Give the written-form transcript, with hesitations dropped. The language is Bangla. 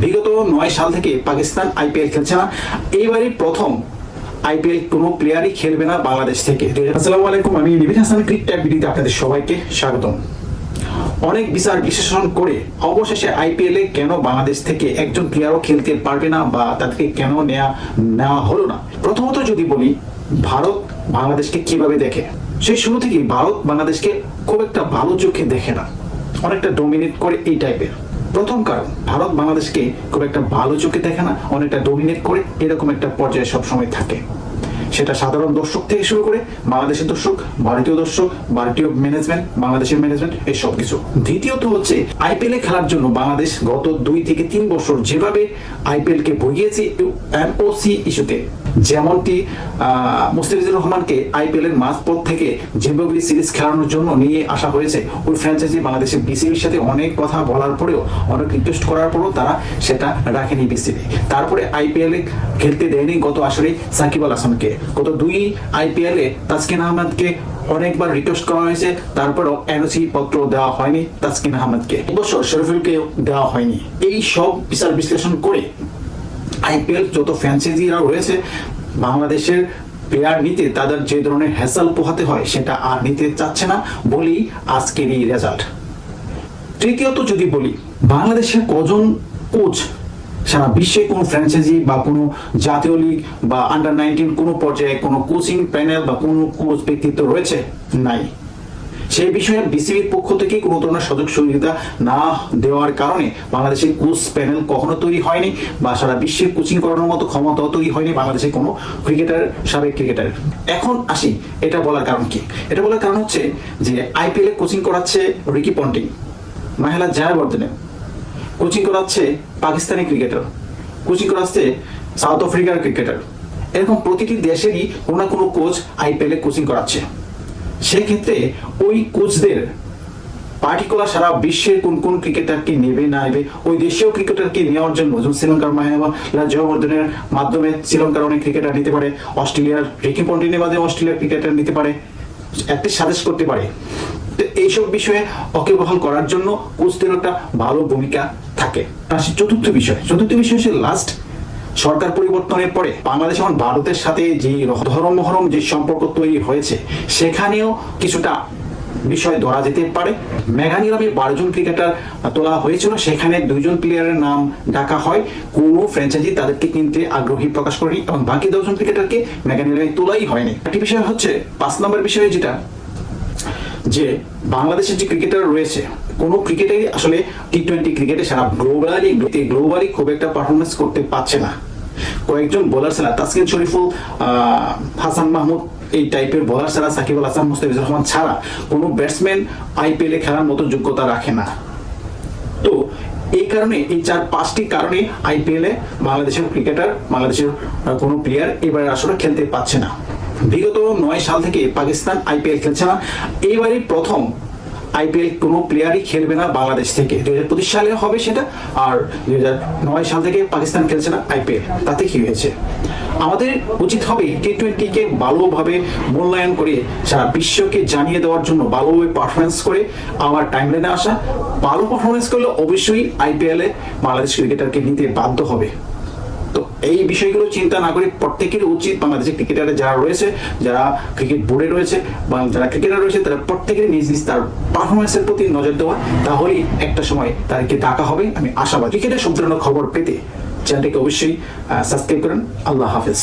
বিগত 9 সাল থেকে পাকিস্তান আইপিএল খেলছে না। এইবারই প্রথম আইপিএল কোনো প্লেয়ারই খেলবে না বাংলাদেশ থেকে। আসসালামু আলাইকুম, আমি নিবিড় হাসান ক্রিকেট ভিডিওতে আপনাদের সবাইকে স্বাগতম। অনেক বিচার বিশ্লেষণ করে অবশেষে আইপিএলে কেন বাংলাদেশ থেকে একজন প্লেয়ারও খেলতে পারবে না বা তাদেরকে কেন নেওয়া হলো না। প্রথমত যদি বলি, ভারত বাংলাদেশকে কিভাবে দেখে, সেই শুরু থেকেই ভারত বাংলাদেশকে খুব একটা ভালো চোখে দেখে না, অনেকটা ডোমিনেট করে এই টাইপের। প্রথম কারণ, ভারত বাংলাদেশকে খুব একটা ভালো চোখে দেখে না, অনেকটা ডোমিনেট করে এরকম একটা পর্যায়ে সবসময় থাকে। সেটা সাধারণ দর্শক থেকে শুরু করে বাংলাদেশের দর্শক, ভারতীয় দর্শক, ভারতীয় ম্যানেজমেন্ট, বাংলাদেশের ম্যানেজমেন্ট, এই সব কিছু। দ্বিতীয়ত হচ্ছে, আইপিএল এ খেলার জন্য বাংলাদেশ গত 2 থেকে 3 বছর যেভাবে আইপিএল কে ভুগিয়েছে এমওসি ইস্যুতে, যেমনটি মুস্তাফিজুর রহমানকে আইপিএল এর মাঝপথ থেকে জিম্বাবুয়ে সিরিজ খেলানোর জন্য নিয়ে আসা হয়েছে। ওই ফ্র্যাঞ্চাইজি বাংলাদেশের বিসিবির সাথে অনেক কথা বলার পরেও, অনেক রিকোয়েস্ট করার পরেও তারা সেটা রাখেনি বিসিবি। তারপরে আইপিএল এ খেলতে দেয়নি গত আসরে সাকিব আল হাসানকে। গত 2 আইপিএল এ তাসকিন আহমেদকে অনেকবার রিকোয়েস্ট করা হয়েছে, তারপরেও এনওসি পত্র দেওয়া হয়নি তাসকিন আহমেদকে। এবছর শরীফুলকে দেওয়া হয়নি। এই সব বিচার বিশ্লেষণ করে আইপিএল যত ফ্র্যাঞ্চাইজিরা রয়েছে, বাংলাদেশের প্লেয়ার নিতে তাদের যে ধরনের হ্যাসেল পোহাতে হয় সেটা আর নিতে চাচ্ছে না বলেই আজকের এই রেজাল্ট। তৃতীয়ত যদি বলি, বাংলাদেশের কজন কোচ সারা বিশ্বে কোনো ফ্র্যাঞ্চাইজি বা কোনো জাতীয় লিগ বা আন্ডার 19 কোনো পর্যায়ে কোনো কোচিং প্যানেল বা কোনো কোচ ব্যক্তিত্ব রয়েছে? নাই। সেই বিষয়ে বিসিবির পক্ষ থেকে কোনো ধরনের সুযোগ সুবিধা না দেওয়ার কারণে বাংলাদেশের কোচ প্যানেল কখনো তৈরি হয়নি বা সারা বিশ্বে কোচিং করানোর মতো ক্ষমতাও তৈরি হয়নি বাংলাদেশের কোনো ক্রিকেটার, সাবেক ক্রিকেটার। এখন আসি, এটা বলার কারণ কি? এটা বলার কারণ হচ্ছে যে আইপিএল এ কোচিং করাচ্ছে Ricky Ponting, Mahela Jayawardene, coaching করাচ্ছে পাকিস্তানি ক্রিকেটার, কোচিং করাচ্ছে সাউথ আফ্রিকার ক্রিকেটার। এরকম প্রতিটি দেশেরই কোনো না কোনো কোচ আইপিএল এ কোচিং করাচ্ছে। সেক্ষেত্রে ওই কোচদের পার্টিকুলার সারা বিশ্বের কোন কোন ক্রিকেটারকে নেবে না নেবে, ওই দেশীয় ক্রিকেটারকে নেওয়ার জন্য, যেমন শ্রীলঙ্কার মাহেলা জয়াবর্ধনের মাধ্যমে শ্রীলঙ্কার অনেক ক্রিকেটার নিতে পারে, অস্ট্রেলিয়ার রিকি পন্টিংয়ের মাধ্যমে অস্ট্রেলিয়ার ক্রিকেটার নিতে পারে, একটা সাজেস্ট করতে পারে। তো এইসব বিষয়ে ওয়াকিবহাল করার জন্য কোচদের একটা ভালো ভূমিকা থাকে। চতুর্থ বিষয় হচ্ছে লাস্ট সরকার পরিবর্তনের পরে বাংলাদেশ এবং ভারতের সাথে যে ধরম যে সম্পর্ক তৈরি হয়েছে, সেখানেও কিছুটা বিষয় ধরা যেতে পারে। মেঘানিলামে 12 জন ক্রিকেটার তোলা হয়েছিল, সেখানে 2 জন প্লেয়ারের নাম ডাকা হয়। কোনো ফ্র্যাঞ্চাইজি তাদেরকে কিনতে আগ্রহী প্রকাশ করেনি এবং বাকি 10 জন ক্রিকেটারকে মেঘানিলামে তোলাই হয়নি। একটি বিষয় হচ্ছে 5 নম্বর বিষয়, যেটা যে বাংলাদেশের যে ক্রিকেটার রয়েছে, কোন ক্রিকেটারই আসলে টি-20 ক্রিকেটে সারা গ্লোবালি খুব একটা পারফরমেন্স করতে পারছে না। কয়েকজন বোলার ছাড়া, তাসকিন শরীফুল, হাসান মাহমুদ, এই টাইপের বোলার ছাড়া, সাকিব আল হাসান, মুস্তাফিজুর রহমান ছাড়া কোনো ব্যাটসম্যান আইপিএল এ খেলার মতো যোগ্যতা রাখে না। তো এই কারণে, এই 4-5টি কারণে আইপিএল এ বাংলাদেশের ক্রিকেটার, বাংলাদেশের কোনো প্লেয়ার এবার আসলে খেলতে পারছে না। বিগত 9 সাল থেকে পাকিস্তান আইপিএল খেলছে না। এইবারই প্রথম আইপিএল কোনো প্লেয়ারই খেলবে না বাংলাদেশ থেকে। 2025 সালে হবে সেটা, আর 2009 সাল থেকে পাকিস্তান খেলছে না আইপিএল। তাতে কি হয়েছে? আমাদের উচিত হবে টি-20 কে ভালোভাবে মূল্যায়ন করে সারা বিশ্বকে জানিয়ে দেওয়ার জন্য ভালোভাবে পারফরমেন্স করে আমার টাইমলাইনে আসা। ভালো পারফরমেন্স করলে অবশ্যই আইপিএল এ বাংলাদেশ ক্রিকেটারকে নিতে বাধ্য হবে। তো এই বিষয়গুলো চিন্তা না করে প্রত্যেকের উচিত, বাংলাদেশের ক্রিকেটারে যারা রয়েছে, যারা ক্রিকেট বোর্ডে রয়েছে বা যারা ক্রিকেটার রয়েছে, তারা প্রত্যেকের নিজ নিজ তার পারফরমেন্সের প্রতি নজর দেওয়া। তাহলেই একটা সময় তাদেরকে ডাকা হবে, আমি আশাবাদী। ক্রিকেটের সব ধরনের খবর পেতে চ্যানেলটিকে অবশ্যই সাবস্ক্রাইব করেন। আল্লাহ হাফেজ।